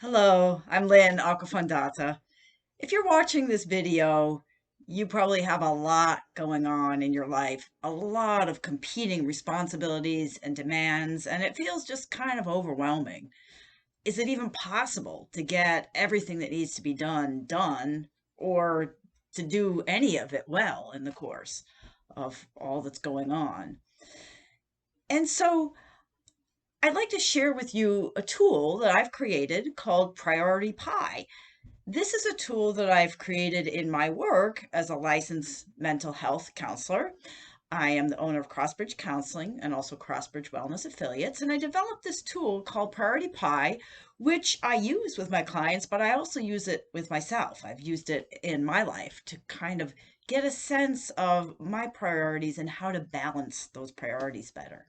Hello, I'm Lynn Acquafondata. If you're watching this video, you probably have a lot going on in your life, a lot of competing responsibilities and demands, and it feels just kind of overwhelming. Is it even possible to get everything that needs to be done, or to do any of it well in the course of all that's going on? And so I'd like to share with you a tool that I've created called Priority Pie. This is a tool that I've created in my work as a licensed mental health counselor. I am the owner of Crossbridge Counseling and also Crossbridge Wellness Affiliates. And I developed this tool called Priority Pie, which I use with my clients, but I also use it with myself. I've used it in my life to kind of get a sense of my priorities and how to balance those priorities better.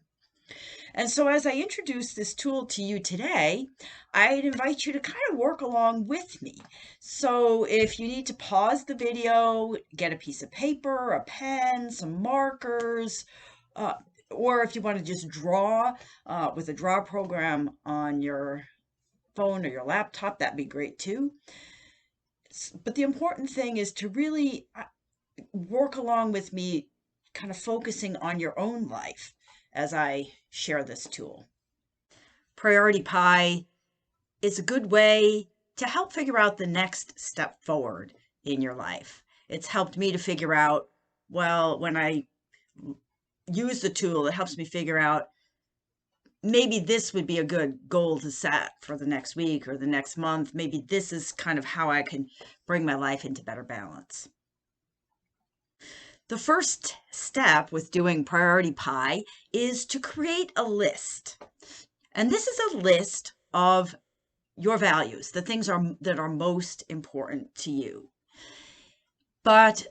And so as I introduce this tool to you today, I'd invite you to kind of work along with me. So if you need to pause the video, get a piece of paper, a pen, some markers, uh, or if you want to just draw with a draw program on your phone or your laptop, that'd be great too. But the important thing is to really work along with me, kind of focusing on your own life as I share this tool. Priority Pie is a good way to help figure out the next step forward in your life. It's helped me to figure out, well, when I use the tool, it helps me figure out maybe this would be a good goal to set for the next week or the next month. Maybe this is kind of how I can bring my life into better balance. The first step with doing Priority Pie is to create a list. And this is a list of your values, the things that are most important to you. But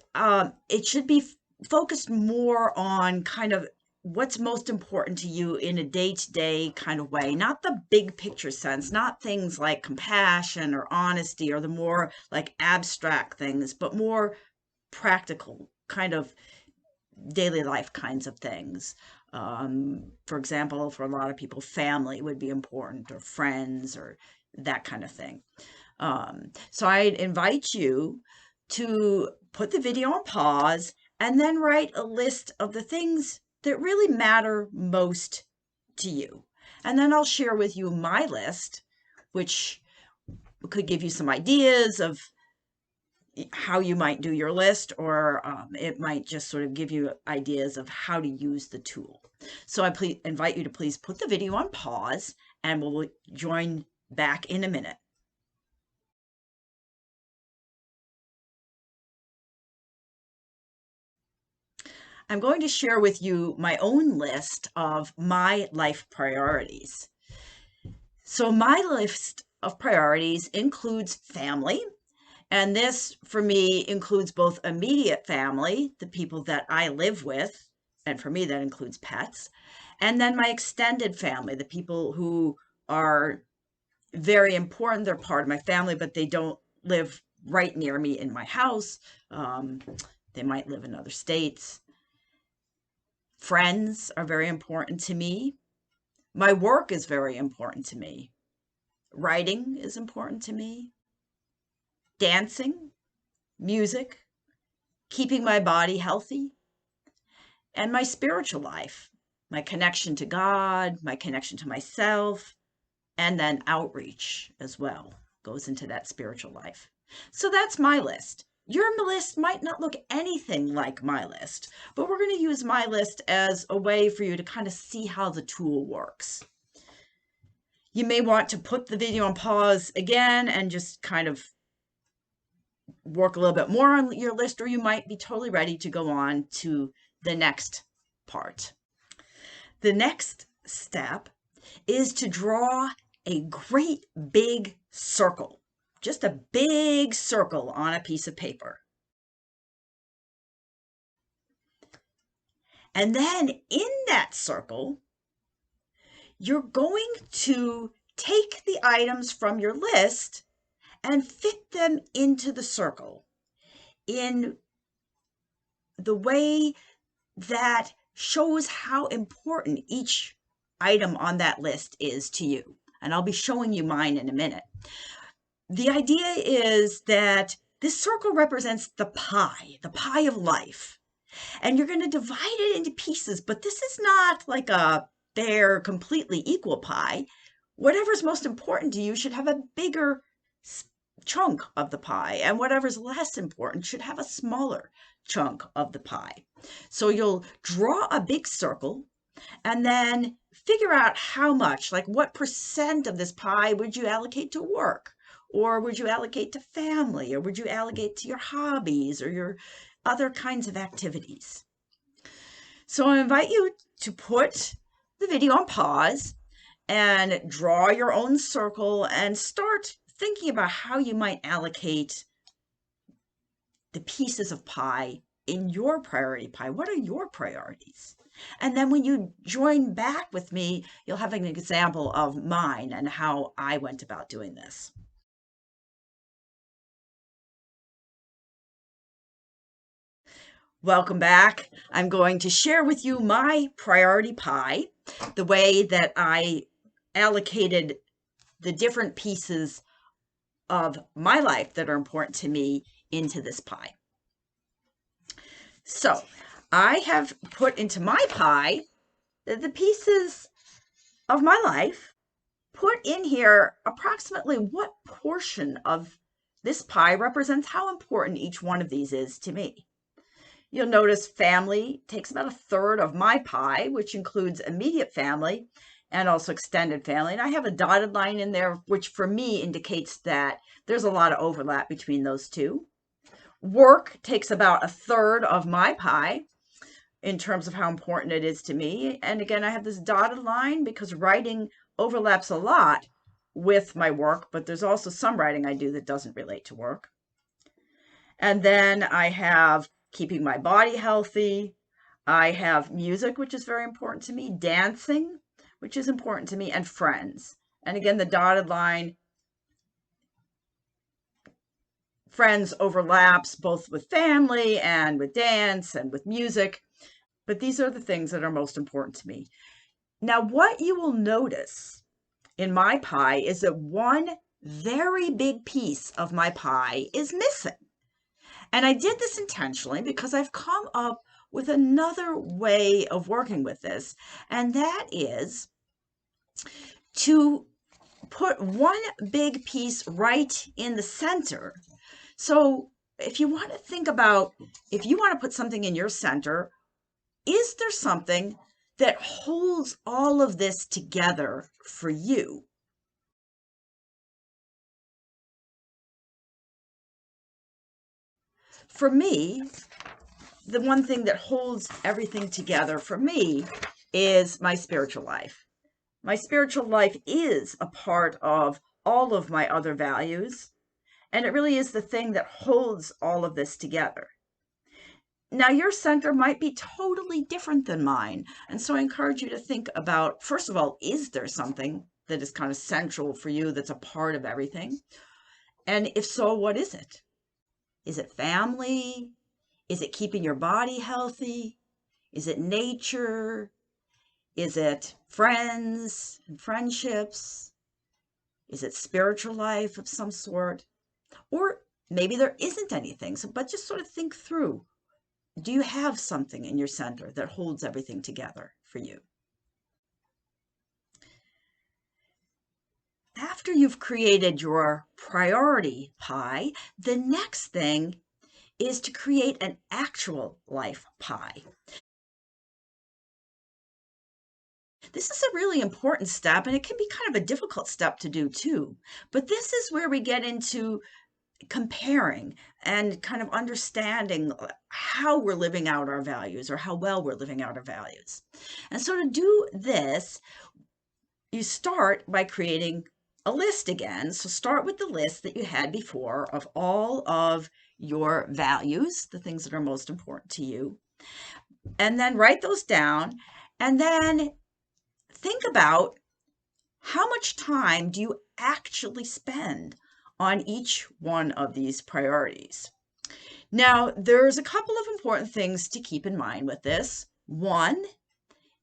it should be focused more on kind of what's most important to you in a day-to-day kind of way, not the big picture sense, not things like compassion or honesty or the more like abstract things, but more practical kind of daily life kinds of things. For example, for a lot of people, family would be important, or friends, or that kind of thing. So I invite you to put the video on pause and then write a list of the things that really matter most to you. And then I'll share with you my list, which could give you some ideas of how you might do your list, or it might just sort of give you ideas of how to use the tool. So I invite you to please put the video on pause, and we'll join back in a minute. I'm going to share with you my own list of my life priorities. So my list of priorities includes family. And this, for me, includes both immediate family, the people that I live with, and for me, that includes pets, and then my extended family, the people who are very important. They're part of my family, but they don't live right near me in my house. They might live in other states. Friends are very important to me. My work is very important to me. Writing is important to me. Dancing, music, keeping my body healthy, and my spiritual life, my connection to God, my connection to myself, and then outreach as well goes into that spiritual life. So that's my list. Your list might not look anything like my list, but we're going to use my list as a way for you to kind of see how the tool works. You may want to put the video on pause again and just kind of work a little bit more on your list, or you might be totally ready to go on to the next part. The next step is to draw a great big circle, just a big circle on a piece of paper. And then in that circle, you're going to take the items from your list and fit them into the circle in the way that shows how important each item on that list is to you. and I'll be showing you mine in a minute. The idea is that this circle represents the pie of life. And you're going to divide it into pieces, but this is not like a fair, completely equal pie. Whatever's most important to you should have a bigger chunk of the pie, and whatever's less important should have a smaller chunk of the pie. So you'll draw a big circle and then figure out how much, like what percent of this pie would you allocate to work, or would you allocate to family, or would you allocate to your hobbies or your other kinds of activities. So I invite you to put the video on pause and draw your own circle and start thinking about how you might allocate the pieces of pie in your priority pie. What are your priorities? And then when you join back with me, you'll have an example of mine and how I went about doing this. Welcome back. I'm going to share with you my priority pie, the way that I allocated the different pieces of my life that are important to me into this pie. So I have put into my pie the pieces of my life, put in here approximately what portion of this pie represents how important each one of these is to me. You'll notice family takes about a third of my pie, which includes immediate family and also extended family. And I have a dotted line in there, which for me indicates that there's a lot of overlap between those two. Work takes about a third of my pie in terms of how important it is to me. And again, I have this dotted line because writing overlaps a lot with my work, but there's also some writing I do that doesn't relate to work. And then I have keeping my body healthy. I have music, which is very important to me, dancing, which is important to me, and friends. And again, the dotted line, friends overlaps both with family and with dance and with music, but these are the things that are most important to me. Now, what you will notice in my pie is that one very big piece of my pie is missing. And I did this intentionally because I've come up with another way of working with this, and that is to put one big piece right in the center. So if you want to think about, if you want to put something in your center, is there something that holds all of this together for you? For me, the one thing that holds everything together for me is my spiritual life. My spiritual life is a part of all of my other values, and it really is the thing that holds all of this together. Now, your center might be totally different than mine, and so I encourage you to think about, first of all, is there something that is kind of central for you that's a part of everything? And if so, what is it? Is it family? Is it keeping your body healthy? Is it nature? Is it friends and friendships? Is it spiritual life of some sort? Or maybe there isn't anything, but just sort of think through. Do you have something in your center that holds everything together for you? After you've created your priority pie, the next thing is to create an actual life pie. This is a really important step, and it can be kind of a difficult step to do too. But this is where we get into comparing and kind of understanding how we're living out our values or how well we're living out our values. And so to do this, you start by creating a list again. So start with the list that you had before of all of your values, the things that are most important to you, and then write those down, and then think about how much time do you actually spend on each one of these priorities. Now, there's a couple of important things to keep in mind with this. One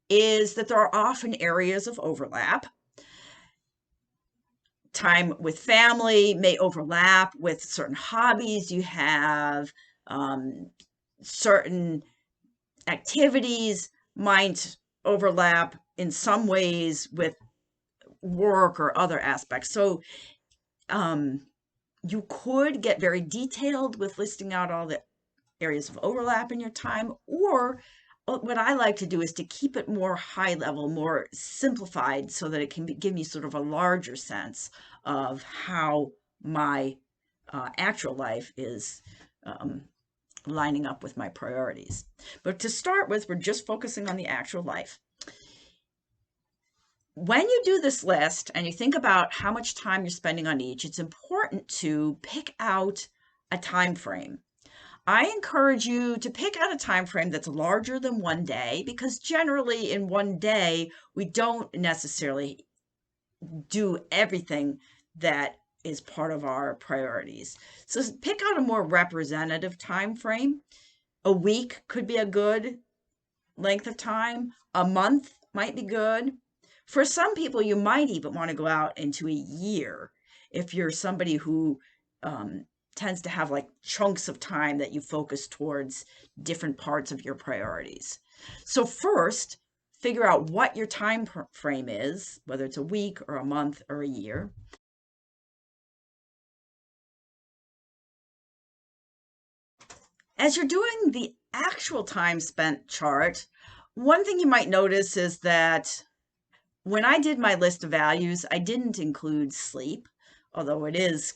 is that there are often areas of overlap. time with family may overlap with certain hobbies you have, certain activities might overlap in some ways with work or other aspects. So you could get very detailed with listing out all the areas of overlap in your time, or what I like to do is to keep it more high level, more simplified, so that it can give me sort of a larger sense of how my actual life is lining up with my priorities. But to start with, we're just focusing on the actual life. When you do this list and you think about how much time you're spending on each, it's important to pick out a time frame. I encourage you to pick out a time frame that's larger than 1 day, because generally in 1 day, we don't necessarily do everything that is part of our priorities. So pick out a more representative time frame. A week could be a good length of time. A month might be good. For some people, you might even want to go out into a year if you're somebody who tends to have like chunks of time that you focus towards different parts of your priorities. So first, figure out what your time frame is, whether it's a week or a month or a year. As you're doing the actual time spent chart, one thing you might notice is that when I did my list of values, I didn't include sleep, although it is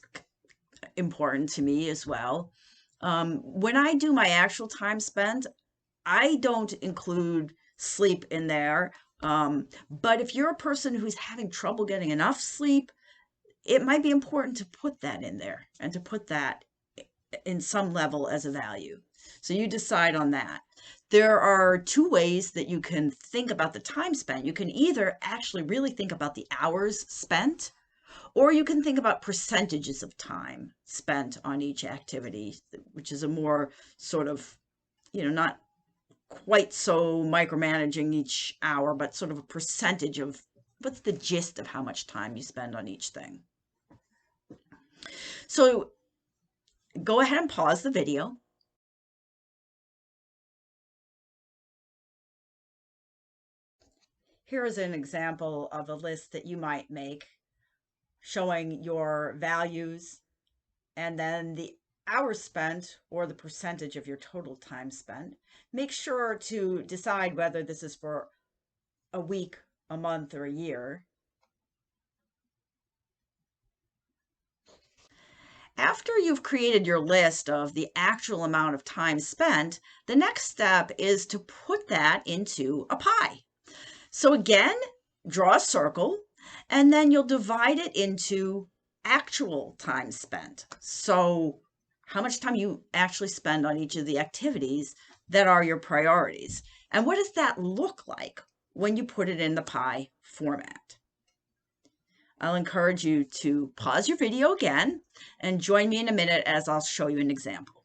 important to me as well. When I do my actual time spent, I don't include sleep in there. But if you're a person who's having trouble getting enough sleep, it might be important to put that in there and to put that in some level as a value. So you decide on that. There are two ways that you can think about the time spent. You can either actually really think about the hours spent, or you can think about percentages of time spent on each activity, which is a more sort of, not quite so micromanaging each hour, but sort of a percentage of what's the gist of how much time you spend on each thing. So go ahead and pause the video. Here is an example of a list that you might make showing your values and then the hours spent or the percentage of your total time spent. Make sure to decide whether this is for a week, a month, or a year. After you've created your list of the actual amount of time spent, the next step is to put that into a pie. So again, draw a circle, and then you'll divide it into actual time spent. So how much time you actually spend on each of the activities that are your priorities. And what does that look like when you put it in the pie format? I'll encourage you to pause your video again and join me in a minute as I'll show you an example.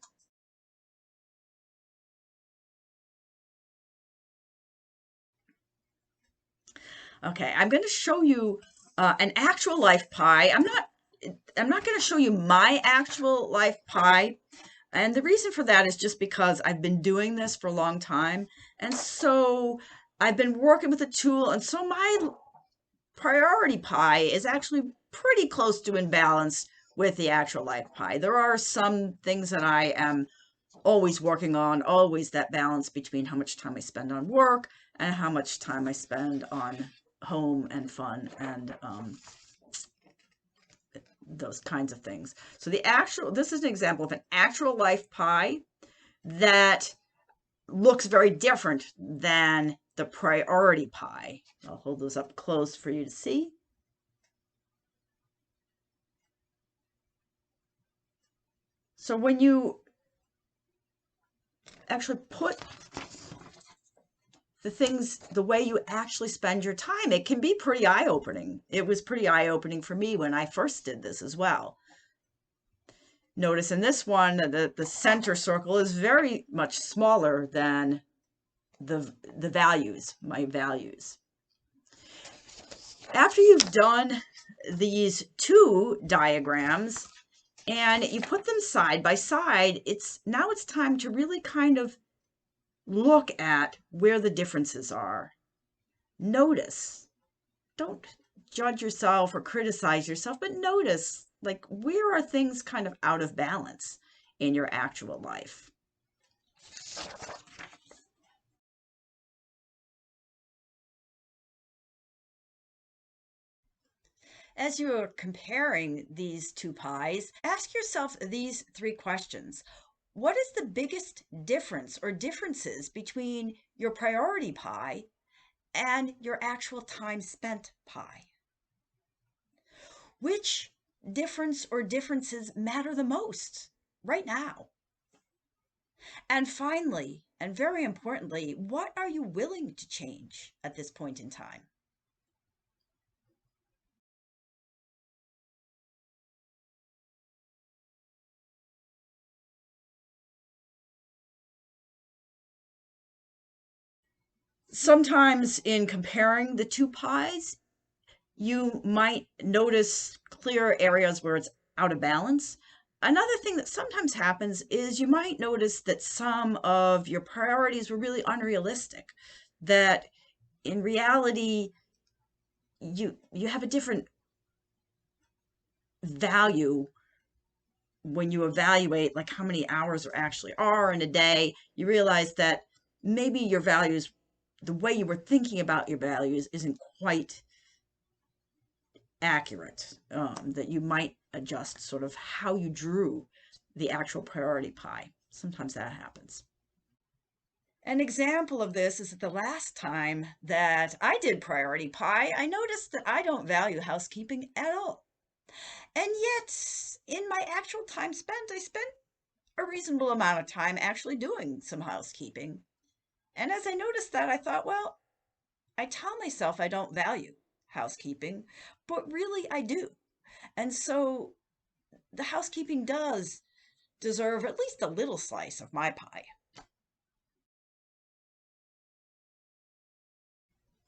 Okay, I'm going to show you an actual life pie. I'm not going to show you my actual life pie. And the reason for that is just because I've been doing this for a long time. And so I've been working with a tool. And so my priority pie is actually pretty close to in balance with the actual life pie. There are some things that I am always working on, always that balance between how much time I spend on work and how much time I spend on home and fun and those kinds of things. So this is an example of an actual life pie that looks very different than the priority pie. I'll hold those up close for you to see. So when you actually put the way you actually spend your time, it can be pretty eye-opening. It was pretty eye-opening for me when I first did this as well. Notice in this one, the center circle is very much smaller than the values, my values. After you've done these two diagrams and you put them side by side, it's time to really kind of look at where the differences are. Notice. Don't judge yourself or criticize yourself, but notice, like, where are things kind of out of balance in your actual life? As you're comparing these two pies, ask yourself these three questions. What is the biggest difference or differences between your priority pie and your actual time spent pie? Which difference or differences matter the most right now? And finally, and very importantly, what are you willing to change at this point in time? Sometimes in comparing the two pies, you might notice clear areas where it's out of balance. Another thing that sometimes happens is you might notice that some of your priorities were really unrealistic, that in reality you have a different value when you evaluate like how many hours there actually are in a day. You realize that maybe your values, the way you were thinking about your values isn't quite accurate, that you might adjust sort of how you drew the actual priority pie. Sometimes that happens. An example of this is that the last time that I did priority pie, I noticed that I don't value housekeeping at all. And yet, in my actual time spent, I spent a reasonable amount of time actually doing some housekeeping. And as I noticed that, I thought, well, I tell myself I don't value housekeeping, but really I do. And so the housekeeping does deserve at least a little slice of my pie.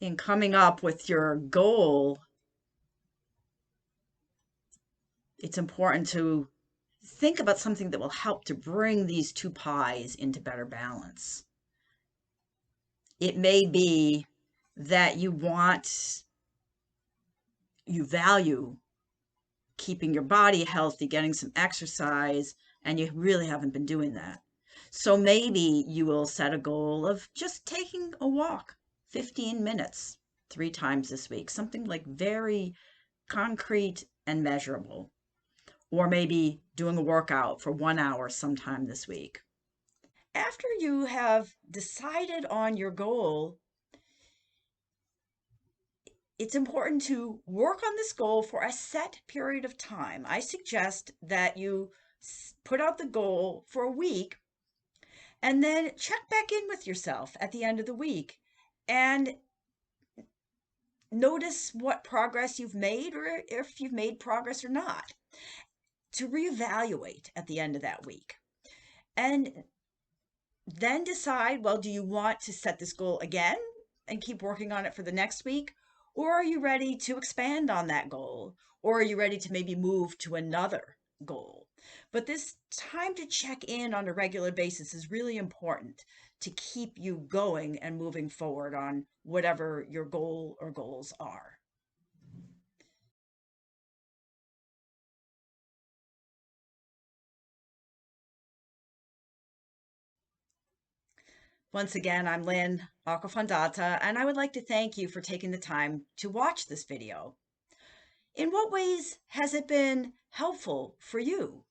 In coming up with your goal, it's important to think about something that will help to bring these two pies into better balance. It may be that you value keeping your body healthy, getting some exercise, and you really haven't been doing that. So maybe you will set a goal of just taking a walk 15 minutes 3 times this week, something like very concrete and measurable. Or maybe doing a workout for 1 hour sometime this week. After you have decided on your goal, it's important to work on this goal for a set period of time. I suggest that you put out the goal for a week and then check back in with yourself at the end of the week and notice what progress you've made or if you've made progress or not, to reevaluate at the end of that week. And then decide, well, do you want to set this goal again and keep working on it for the next week? Or are you ready to expand on that goal? Or are you ready to maybe move to another goal? But this time to check in on a regular basis is really important to keep you going and moving forward on whatever your goal or goals are. Once again, I'm Lynn Acquafondata, and I would like to thank you for taking the time to watch this video. In what ways has it been helpful for you?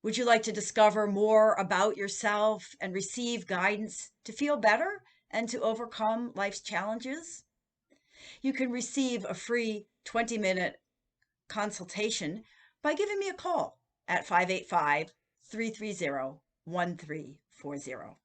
Would you like to discover more about yourself and receive guidance to feel better and to overcome life's challenges? You can receive a free 20-minute consultation by giving me a call at 585 330 1340.